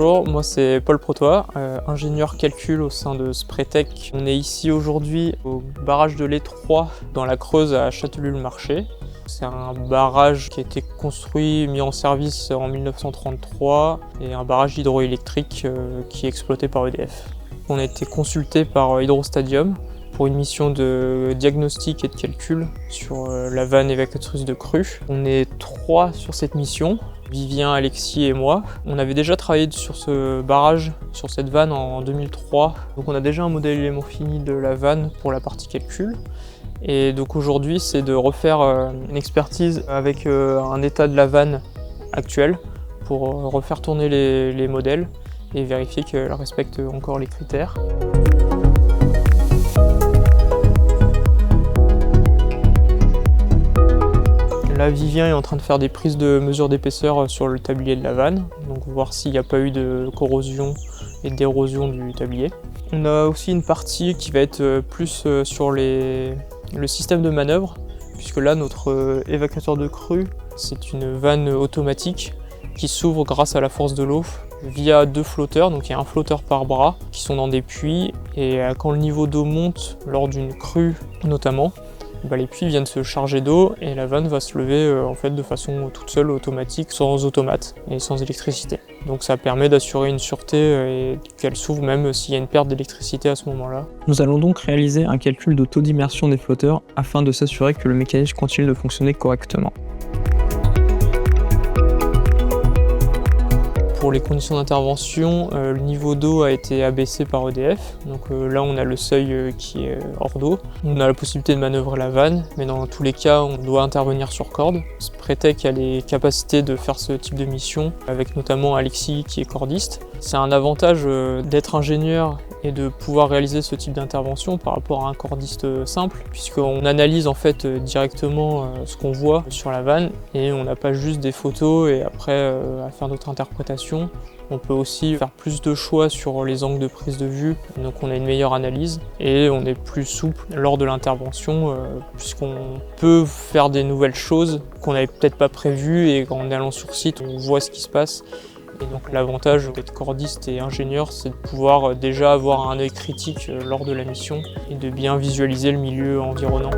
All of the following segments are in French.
Bonjour, moi c'est Paul Protois, ingénieur calcul au sein de Spretech. On est ici aujourd'hui au barrage de l'E3 dans la Creuse à Châtellul-le-Marché. C'est un barrage qui a été construit, mis en service en 1933 et un barrage hydroélectrique qui est exploité par EDF. On a été consulté par Hydrostadium pour une mission de diagnostic et de calcul sur la vanne évacuatrice de crue. On est 3 sur cette mission, Vivien, Alexis et moi. On avait déjà travaillé sur ce barrage, sur cette vanne en 2003. Donc on a déjà un modèle élément fini de la vanne pour la partie calcul. Et donc aujourd'hui, c'est de refaire une expertise avec un état de la vanne actuelle pour refaire tourner les modèles et vérifier qu'elle respecte encore les critères. Là, Vivien est en train de faire des prises de mesure d'épaisseur sur le tablier de la vanne, donc voir s'il n'y a pas eu de corrosion et d'érosion du tablier. On a aussi une partie qui va être plus sur le système de manœuvre, puisque là, notre évacuateur de crue, c'est une vanne automatique qui s'ouvre grâce à la force de l'eau via 2 flotteurs, donc il y a un flotteur par bras qui sont dans des puits, et quand le niveau d'eau monte lors d'une crue notamment, les puits viennent se charger d'eau et la vanne va se lever en fait de façon toute seule, automatique, sans automate et sans électricité. Donc ça permet d'assurer une sûreté et qu'elle s'ouvre même s'il y a une perte d'électricité à ce moment-là. Nous allons donc réaliser un calcul de taux d'immersion des flotteurs afin de s'assurer que le mécanisme continue de fonctionner correctement. Pour les conditions d'intervention, le niveau d'eau a été abaissé par EDF. Donc là, on a le seuil qui est hors d'eau. On a la possibilité de manœuvrer la vanne, mais dans tous les cas, on doit intervenir sur corde. Spretech a les capacités de faire ce type de mission, avec notamment Alexis qui est cordiste. C'est un avantage d'être ingénieur et de pouvoir réaliser ce type d'intervention par rapport à un cordiste simple, puisqu'on analyse en fait directement ce qu'on voit sur la vanne et on n'a pas juste des photos et après à faire notre interprétation. On peut aussi faire plus de choix sur les angles de prise de vue, donc on a une meilleure analyse et on est plus souple lors de l'intervention puisqu'on peut faire des nouvelles choses qu'on n'avait peut-être pas prévues et en allant sur site on voit ce qui se passe. Et donc l'avantage d'être cordiste et ingénieur, c'est de pouvoir déjà avoir un œil critique lors de la mission et de bien visualiser le milieu environnant.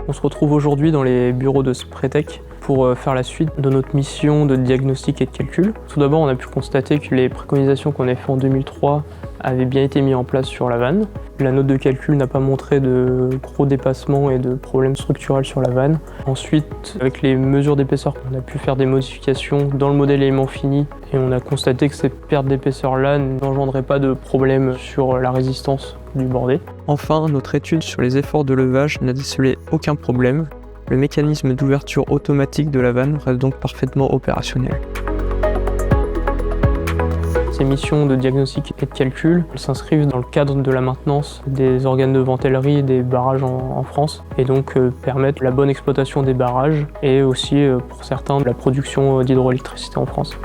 On se retrouve aujourd'hui dans les bureaux de Spretech pour faire la suite de notre mission de diagnostic et de calcul. Tout d'abord, on a pu constater que les préconisations qu'on avait faites en 2003 avaient bien été mises en place sur la vanne. La note de calcul n'a pas montré de gros dépassements et de problèmes structurels sur la vanne. Ensuite, avec les mesures d'épaisseur, on a pu faire des modifications dans le modèle élément fini et on a constaté que ces pertes d'épaisseur-là n'engendraient pas de problème sur la résistance du bordé. Enfin, notre étude sur les efforts de levage n'a décelé aucun problème. Le mécanisme d'ouverture automatique de la vanne reste donc parfaitement opérationnel. Ces missions de diagnostic et de calcul s'inscrivent dans le cadre de la maintenance des organes de ventellerie et des barrages en France et donc permettent la bonne exploitation des barrages et aussi pour certains de la production d'hydroélectricité en France.